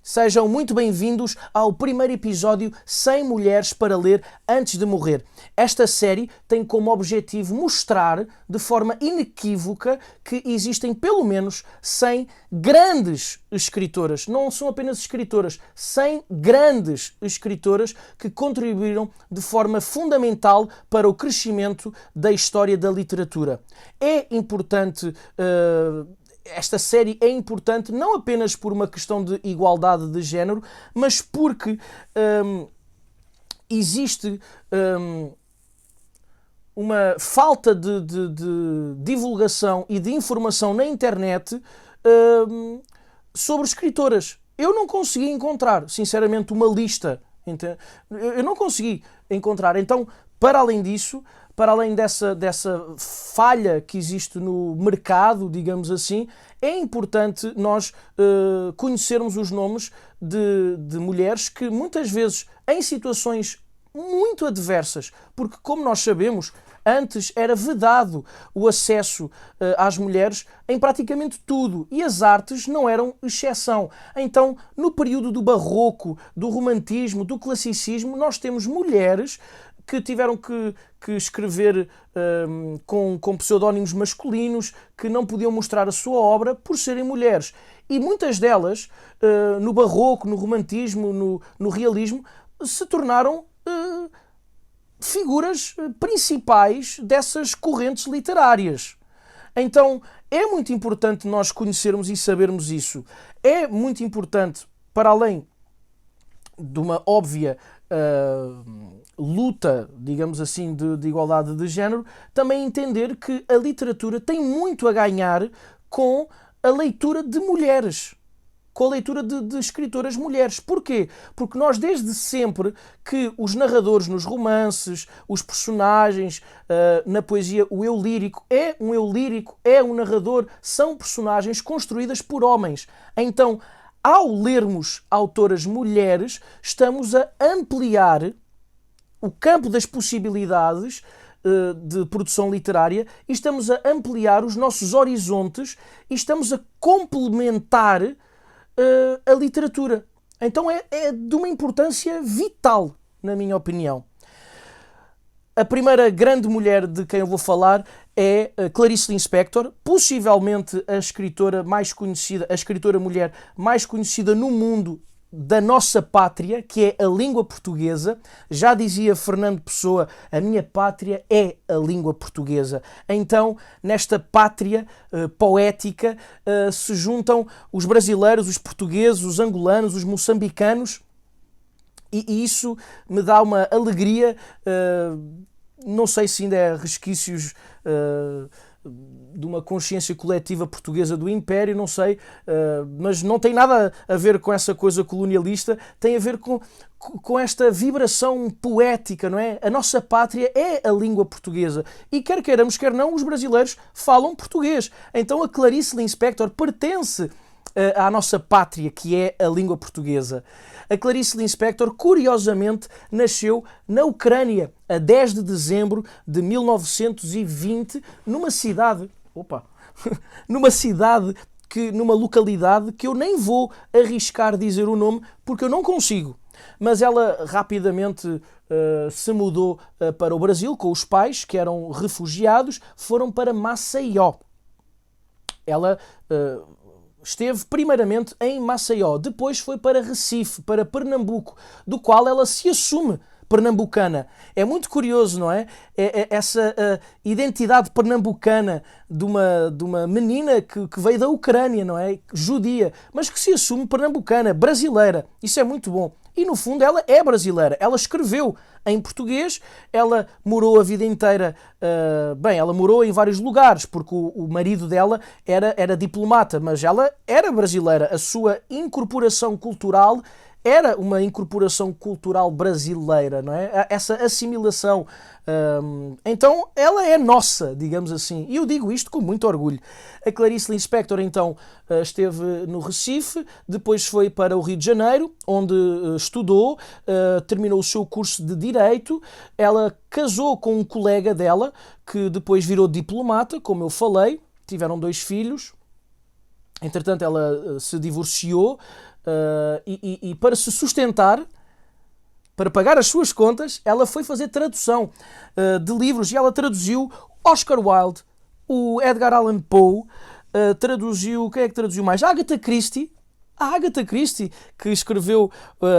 Sejam muito bem-vindos ao primeiro episódio 100 Mulheres para Ler Antes de Morrer. Esta série tem como objetivo mostrar de forma inequívoca que existem pelo menos 100 grandes escritoras. Não são apenas escritoras, 100 grandes escritoras que contribuíram de forma fundamental para o crescimento da história da literatura. É importante... Esta série é importante não apenas por uma questão de igualdade de género, mas porque existe uma falta de divulgação e de informação na internet sobre escritoras. Eu não consegui encontrar, sinceramente, uma lista. Eu não consegui encontrar. Então, para além disso, para além dessa falha que existe no mercado, digamos assim, é importante nós conhecermos os nomes de mulheres que muitas vezes, em situações muito adversas, porque como nós sabemos, antes era vedado o acesso às mulheres em praticamente tudo e as artes não eram exceção. Então, no período do barroco, do romantismo, do classicismo, nós temos mulheres que tiveram que escrever com pseudónimos masculinos, que não podiam mostrar a sua obra por serem mulheres. E muitas delas, no barroco, no romantismo, no realismo, se tornaram figuras principais dessas correntes literárias. Então, é muito importante nós conhecermos e sabermos isso. É muito importante, para além de uma óbvia luta, digamos assim, de igualdade de género, também entender que a literatura tem muito a ganhar com a leitura de mulheres, com a leitura de escritoras mulheres. Porquê? Porque nós desde sempre que os narradores nos romances, os personagens na poesia, o eu lírico, é um narrador, são personagens construídas por homens. Então, ao lermos autoras mulheres, estamos a ampliar o campo das possibilidades de produção literária e estamos a ampliar os nossos horizontes e estamos a complementar a literatura. Então é de uma importância vital, na minha opinião. A primeira grande mulher de quem eu vou falar é Clarice Lispector, possivelmente a escritora mais conhecida, a escritora mulher mais conhecida no mundo da nossa pátria, que é a língua portuguesa. Já dizia Fernando Pessoa, a minha pátria é a língua portuguesa. Então, nesta pátria poética se juntam os brasileiros, os portugueses, os angolanos, os moçambicanos, e isso me dá uma alegria. Não sei se ainda é resquícios de uma consciência coletiva portuguesa do Império, não sei, mas não tem nada a ver com essa coisa colonialista, tem a ver com esta vibração poética, não é? A nossa pátria é a língua portuguesa e quer queiramos, quer não, os brasileiros falam português. Então a Clarice Lispector pertence à nossa pátria, que é a língua portuguesa. A Clarice Lispector, curiosamente, nasceu na Ucrânia, a 10 de dezembro de 1920, numa cidade, numa localidade que eu nem vou arriscar dizer o nome, porque eu não consigo. Mas ela rapidamente se mudou para o Brasil com os pais, que eram refugiados, foram para Maceió. Ela esteve primeiramente em Maceió, depois foi para Recife, para Pernambuco, do qual ela se assume pernambucana. É muito curioso, não é? Essa identidade pernambucana de uma menina que veio da Ucrânia, não é? Judia, mas que se assume pernambucana, brasileira. Isso é muito bom. E no fundo ela é brasileira. Ela escreveu em português, ela morou a vida inteira, ela morou em vários lugares, porque o marido dela era diplomata, mas ela era brasileira. A sua incorporação cultural era uma incorporação cultural brasileira, não é? Essa assimilação. Então, ela é nossa, digamos assim. E eu digo isto com muito orgulho. A Clarice Lispector, então, esteve no Recife, depois foi para o Rio de Janeiro, onde estudou, terminou o seu curso de Direito. Ela casou com um colega dela, que depois virou diplomata, como eu falei. Tiveram 2 filhos. Entretanto, ela se divorciou e para se sustentar, para pagar as suas contas, ela foi fazer tradução de livros e ela traduziu Oscar Wilde, o Edgar Allan Poe, traduziu, quem é que traduziu mais? A Agatha Christie, que escreveu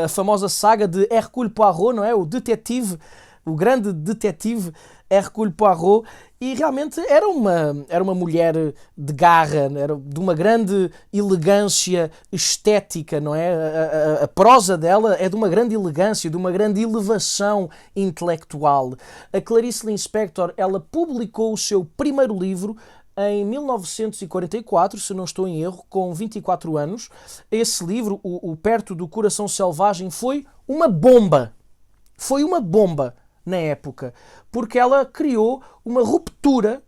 a famosa saga de Hercule Poirot, não é? O detetive, o grande detetive Hercule Poirot, e realmente era uma mulher de garra, era de uma grande elegância estética, não é? A prosa dela é de uma grande elegância, de uma grande elevação intelectual. A Clarice Lispector, ela publicou o seu primeiro livro em 1944, se não estou em erro, com 24 anos. Esse livro, o Perto do Coração Selvagem, foi uma bomba. Foi uma bomba na época, porque ela criou uma ruptura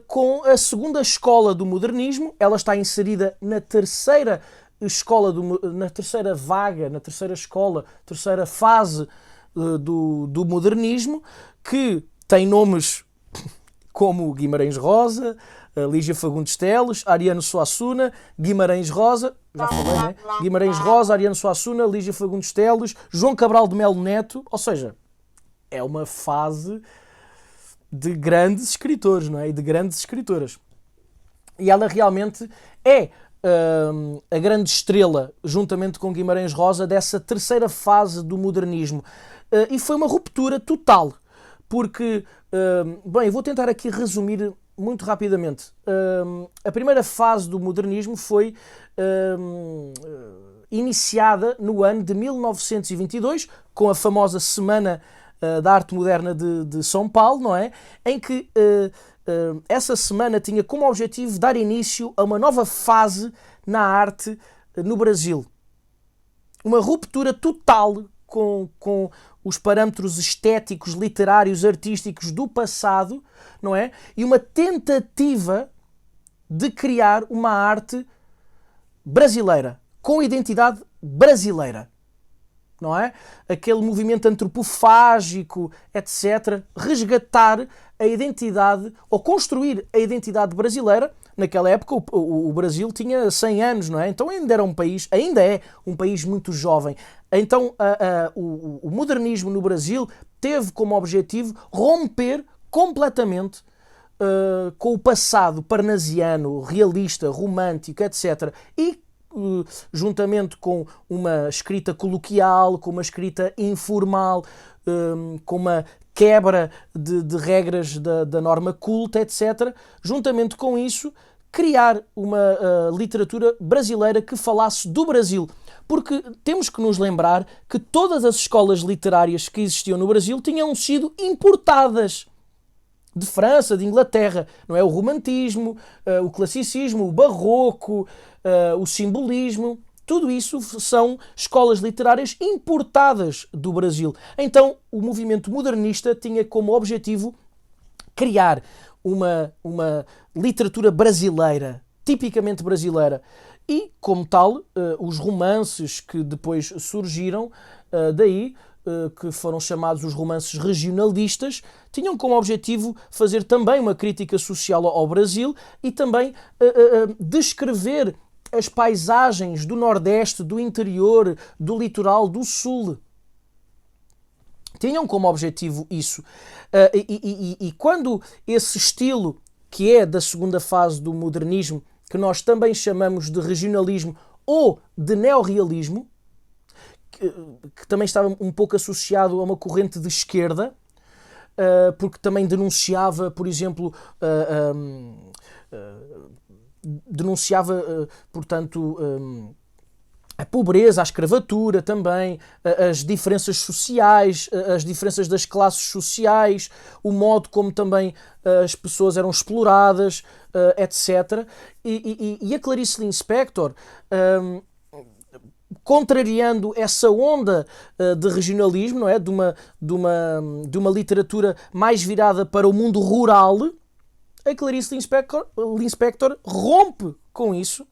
com a segunda escola do modernismo. Ela está inserida na terceira escola, na terceira vaga, na terceira escola, terceira fase do modernismo, que tem nomes como Guimarães Rosa, Lígia Fagundes Teles, Ariano Suassuna, Guimarães Rosa, já falei, né? Guimarães Rosa, Ariano Suassuna, Lígia Fagundes Teles, João Cabral de Melo Neto, ou seja, é uma fase de grandes escritores, não é? E de grandes escritoras. E ela realmente é a grande estrela, juntamente com Guimarães Rosa, dessa terceira fase do modernismo. E foi uma ruptura total, porque, bem, eu vou tentar aqui resumir muito rapidamente. A primeira fase do modernismo foi iniciada no ano de 1922, com a famosa Semana da Arte Moderna de São Paulo, não é? Em que essa semana tinha como objetivo dar início a uma nova fase na arte no Brasil. Uma ruptura total com os parâmetros estéticos, literários, artísticos do passado, não é? E uma tentativa de criar uma arte brasileira, com identidade brasileira. Não é? Aquele movimento antropofágico, etc. Resgatar a identidade, ou construir a identidade brasileira. Naquela época o Brasil tinha 100 anos, não é? Então ainda é um país muito jovem. Então o modernismo no Brasil teve como objetivo romper completamente com o passado parnasiano, realista, romântico, etc. E juntamente com uma escrita coloquial, com uma escrita informal, com uma quebra de regras da norma culta, etc. Juntamente com isso, criar uma literatura brasileira que falasse do Brasil. Porque temos que nos lembrar que todas as escolas literárias que existiam no Brasil tinham sido importadas de França, de Inglaterra, não é? O romantismo, o classicismo, o barroco, o simbolismo, tudo isso são escolas literárias importadas do Brasil. Então, o movimento modernista tinha como objetivo criar uma literatura brasileira, tipicamente brasileira. E, como tal, os romances que depois surgiram daí, que foram chamados os romances regionalistas, tinham como objetivo fazer também uma crítica social ao Brasil e também descrever as paisagens do Nordeste, do interior, do litoral, do Sul. Tinham como objetivo isso. E quando esse estilo, que é da segunda fase do modernismo, que nós também chamamos de regionalismo ou de neorrealismo, que também estava um pouco associado a uma corrente de esquerda, porque também denunciava, por exemplo, portanto, a pobreza, a escravatura também, as diferenças sociais, as diferenças das classes sociais, o modo como também as pessoas eram exploradas, etc. E a Clarice Lispector, contrariando essa onda de regionalismo, não é? De uma literatura mais virada para o mundo rural, a Clarice Lispector rompe com isso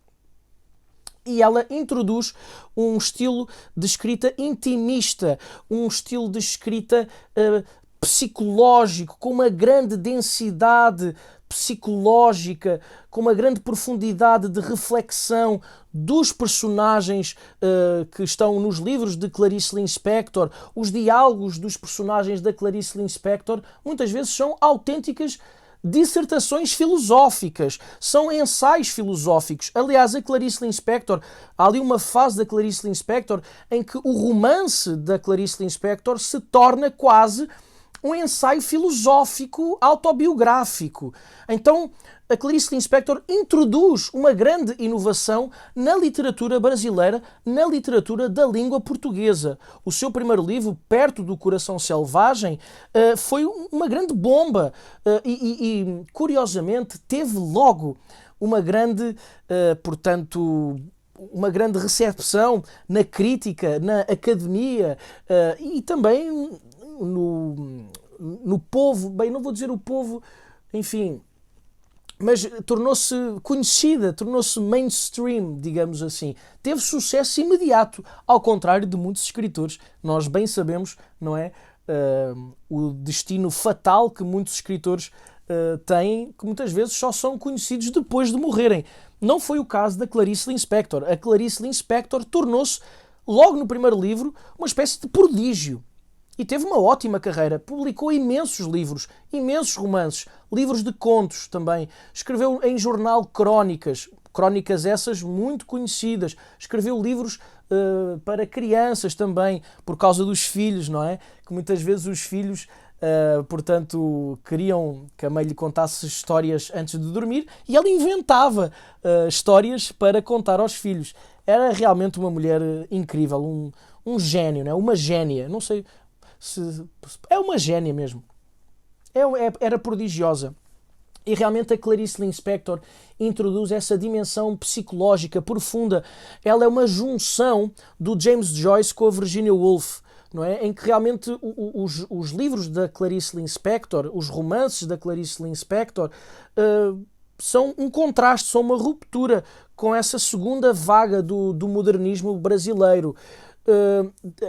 e ela introduz um estilo de escrita intimista, um estilo de escrita psicológico, com uma grande densidade psicológica, com uma grande profundidade de reflexão dos personagens que estão nos livros de Clarice Lispector. Os diálogos dos personagens da Clarice Lispector muitas vezes são autênticas dissertações filosóficas, são ensaios filosóficos. Aliás, a Clarice Lispector, há ali uma fase da Clarice Lispector em que o romance da Clarice Lispector se torna quase um ensaio filosófico autobiográfico. Então, a Clarice Lispector introduz uma grande inovação na literatura brasileira, na literatura da língua portuguesa. O seu primeiro livro, Perto do Coração Selvagem, foi uma grande bomba e, curiosamente, teve logo uma grande, uma grande recepção na crítica, na academia e também no povo, bem, não vou dizer o povo, enfim, mas tornou-se conhecida, tornou-se mainstream, digamos assim. Teve sucesso imediato, ao contrário de muitos escritores. Nós bem sabemos, não é, o destino fatal que muitos escritores têm, que muitas vezes só são conhecidos depois de morrerem. Não foi o caso da Clarice Lispector. A Clarice Lispector tornou-se, logo no primeiro livro, uma espécie de prodígio. E teve uma ótima carreira. Publicou imensos livros, imensos romances, livros de contos também. Escreveu em jornal crónicas, crónicas essas muito conhecidas. Escreveu livros para crianças também, por causa dos filhos, não é? Que muitas vezes os filhos, portanto, queriam que a mãe lhe contasse histórias antes de dormir e ela inventava histórias para contar aos filhos. Era realmente uma mulher incrível, um gênio, não é? Uma génia, não sei... É uma génia mesmo. Era prodigiosa. E realmente a Clarice Lispector introduz essa dimensão psicológica profunda. Ela é uma junção do James Joyce com a Virginia Woolf, não é? Em que realmente os livros da Clarice Lispector, os romances da Clarice Lispector, são um contraste, são uma ruptura com essa segunda vaga do modernismo brasileiro.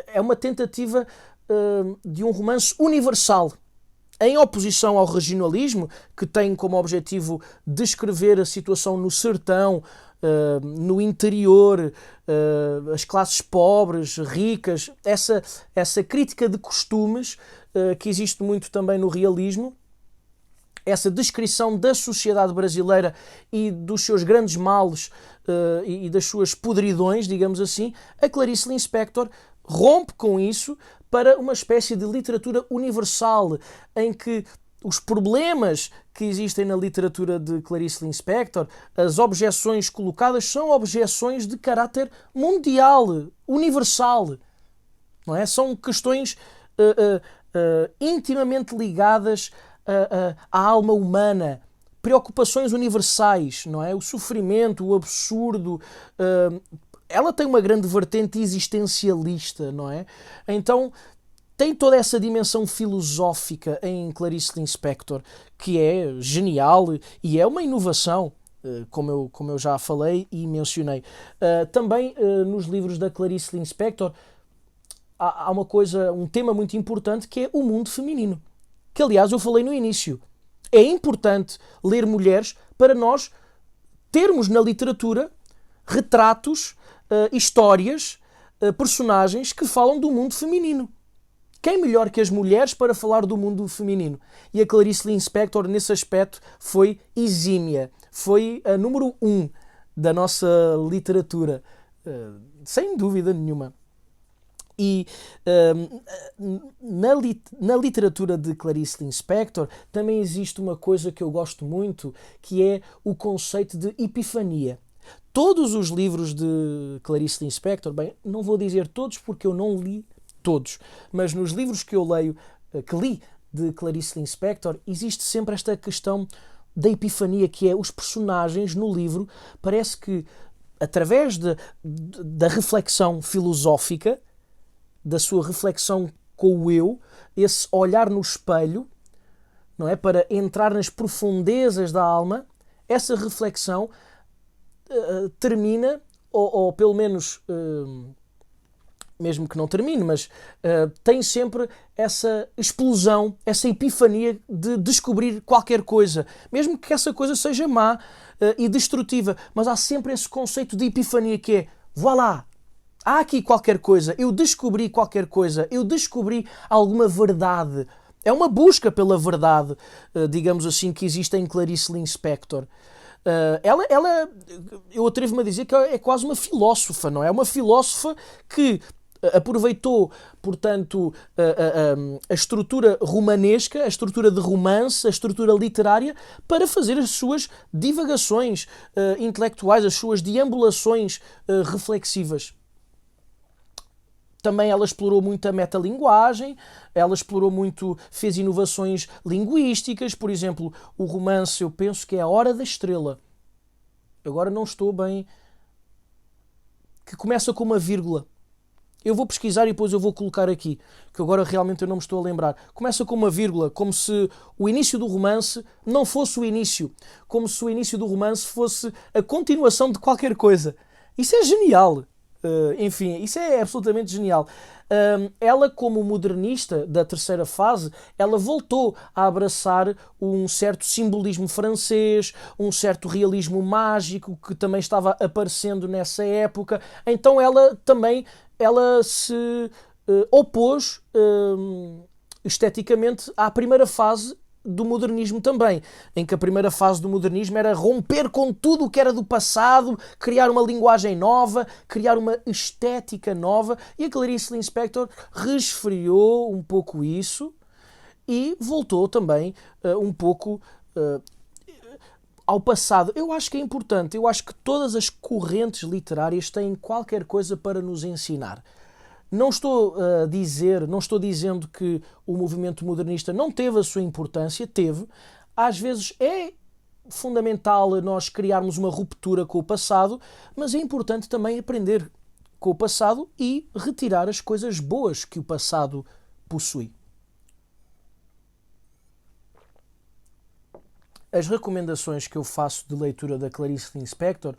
É uma tentativa de um romance universal, em oposição ao regionalismo, que tem como objetivo descrever a situação no sertão, no interior, as classes pobres, ricas, essa crítica de costumes que existe muito também no realismo, essa descrição da sociedade brasileira e dos seus grandes males e das suas podridões, digamos assim. A Clarice Lispector rompe com isso para uma espécie de literatura universal, em que os problemas que existem na literatura de Clarice Lispector, as objeções colocadas, são objeções de caráter mundial, universal. Não é? São questões intimamente ligadas à alma humana, preocupações universais, não é? O sofrimento, o absurdo. Ela tem uma grande vertente existencialista, não é? Então tem toda essa dimensão filosófica em Clarice Lispector, que é genial e é uma inovação, como eu já falei e mencionei. Também nos livros da Clarice Lispector há uma coisa, um tema muito importante, que é o mundo feminino, que aliás eu falei no início. É importante ler mulheres para nós termos na literatura retratos, histórias, personagens que falam do mundo feminino. Quem melhor que as mulheres para falar do mundo feminino? E a Clarice Lispector, nesse aspecto, foi exímia. Foi a número 1 da nossa literatura. Sem dúvida nenhuma. E na literatura de Clarice Lispector também existe uma coisa que eu gosto muito, que é o conceito de epifania. Todos os livros de Clarice Lispector, bem, não vou dizer todos porque eu não li todos, mas nos livros que eu leio, que li de Clarice Lispector, existe sempre esta questão da epifania, que é os personagens no livro, parece que através da reflexão filosófica, da sua reflexão com o eu, esse olhar no espelho, não é, para entrar nas profundezas da alma, essa reflexão termina, ou pelo menos mesmo que não termine, mas tem sempre essa explosão, essa epifania de descobrir qualquer coisa, mesmo que essa coisa seja má e destrutiva, mas há sempre esse conceito de epifania que é, voilà, há aqui qualquer coisa, eu descobri qualquer coisa, eu descobri alguma verdade. É uma busca pela verdade, digamos assim, que existe em Clarice Lispector. Eu atrevo-me a dizer que é quase uma filósofa, não é? É uma filósofa que aproveitou, portanto, a estrutura romanesca, a estrutura de romance, a estrutura literária, para fazer as suas divagações intelectuais, as suas deambulações reflexivas. Também ela explorou muito a metalinguagem, ela explorou muito, fez inovações linguísticas, por exemplo, o romance, eu penso que é A Hora da Estrela. Agora não estou bem... que começa com uma vírgula. Eu vou pesquisar e depois eu vou colocar aqui, que agora realmente eu não me estou a lembrar. Começa com uma vírgula, como se o início do romance não fosse o início, como se o início do romance fosse a continuação de qualquer coisa. Isso é genial. Enfim, isso é absolutamente genial. Ela, como modernista da terceira fase, ela voltou a abraçar um certo simbolismo francês, um certo realismo mágico que também estava aparecendo nessa época. Então ela se opôs esteticamente à primeira fase do modernismo também, em que a primeira fase do modernismo era romper com tudo o que era do passado, criar uma linguagem nova, criar uma estética nova, e a Clarice Lispector resfriou um pouco isso e voltou também um pouco ao passado. Eu acho que é importante, eu acho que todas as correntes literárias têm qualquer coisa para nos ensinar. Não estou dizendo que o movimento modernista não teve a sua importância, teve. Às vezes é fundamental nós criarmos uma ruptura com o passado, mas é importante também aprender com o passado e retirar as coisas boas que o passado possui. As recomendações que eu faço de leitura da Clarice Lispector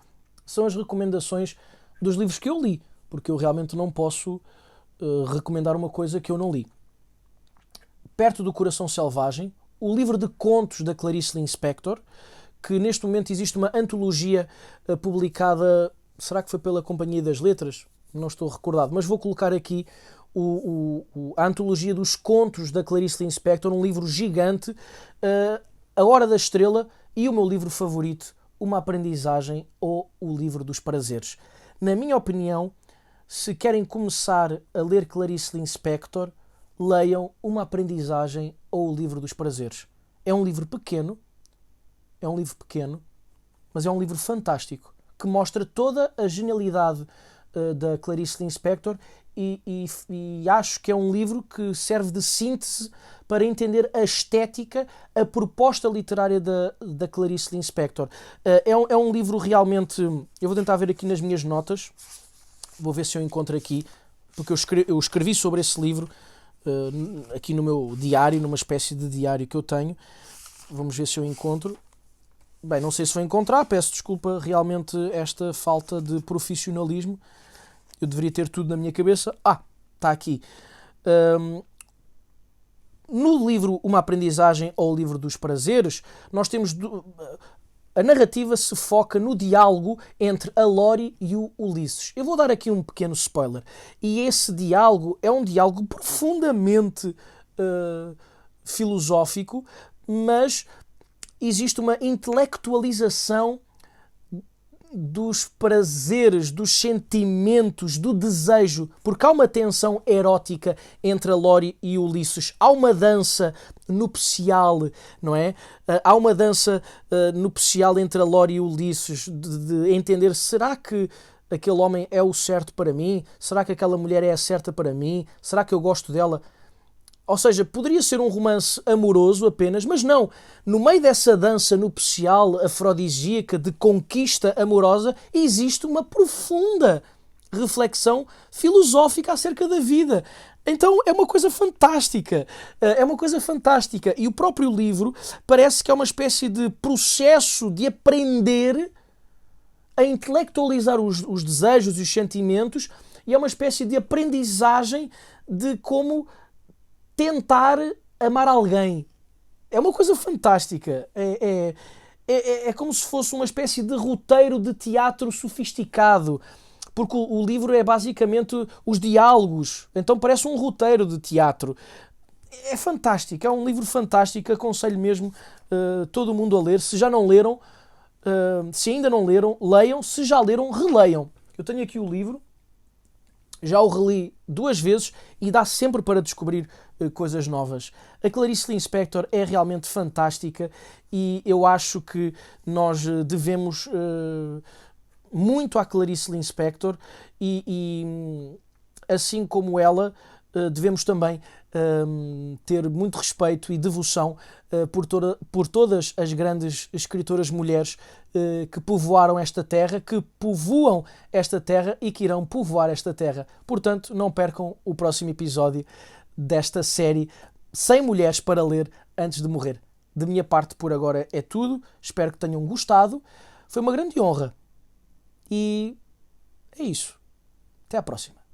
são as recomendações dos livros que eu li, porque eu realmente não posso recomendar uma coisa que eu não li. Perto do Coração Selvagem, o livro de contos da Clarice Lispector, que neste momento existe uma antologia publicada, será que foi pela Companhia das Letras? Não estou recordado, mas vou colocar aqui a antologia dos contos da Clarice Lispector, um livro gigante, A Hora da Estrela e o meu livro favorito, Uma Aprendizagem ou O Livro dos Prazeres. Na minha opinião, se querem começar a ler Clarice Lispector, leiam Uma Aprendizagem ou O Livro dos Prazeres. É um livro pequeno, mas é um livro fantástico, que mostra toda a genialidade da Clarice Lispector e acho que é um livro que serve de síntese para entender a estética, a proposta literária da Clarice Lispector. É um livro realmente... Eu vou tentar ver aqui nas minhas notas. Vou ver se eu encontro aqui, porque eu escrevi sobre esse livro aqui no meu diário, numa espécie de diário que eu tenho. Vamos ver se eu encontro. Bem, não sei se vou encontrar, peço desculpa realmente esta falta de profissionalismo. Eu deveria ter tudo na minha cabeça. Está aqui. No livro Uma Aprendizagem ou O Livro dos Prazeres, nós temos... A narrativa se foca no diálogo entre a Lori e o Ulisses. Eu vou dar aqui um pequeno spoiler. E esse diálogo é um diálogo profundamente filosófico, mas existe uma intelectualização dos prazeres, dos sentimentos, do desejo, porque há uma tensão erótica entre a Lori e o Ulisses. Há uma dança nupcial, não é? Há uma dança nupcial entre a Lori e o Ulisses, de entender, será que aquele homem é o certo para mim? Será que aquela mulher é a certa para mim? Será que eu gosto dela? Ou seja, poderia ser um romance amoroso apenas, mas não. No meio dessa dança nupcial, afrodisíaca, de conquista amorosa, existe uma profunda reflexão filosófica acerca da vida. Então é uma coisa fantástica. É uma coisa fantástica. E o próprio livro parece que é uma espécie de processo de aprender a intelectualizar os desejos e os sentimentos e é uma espécie de aprendizagem de como tentar amar alguém. É uma coisa fantástica. É como se fosse uma espécie de roteiro de teatro sofisticado, porque o livro é basicamente os diálogos, então parece um roteiro de teatro. É fantástico, é um livro fantástico, aconselho mesmo todo mundo a ler. Se já não leram, se ainda não leram, leiam. Se já leram, releiam. Eu tenho aqui o livro, já o reli 2 vezes e dá sempre para descobrir coisas novas. A Clarice Lispector é realmente fantástica e eu acho que nós devemos muito à Clarice Lispector e assim como ela, devemos também ter muito respeito e devoção por todas as grandes escritoras mulheres que povoaram esta terra, que povoam esta terra e que irão povoar esta terra. Portanto, não percam o próximo episódio desta série 100 mulheres para ler antes de morrer. De minha parte, por agora, é tudo. Espero que tenham gostado. Foi uma grande honra. E é isso. Até à próxima.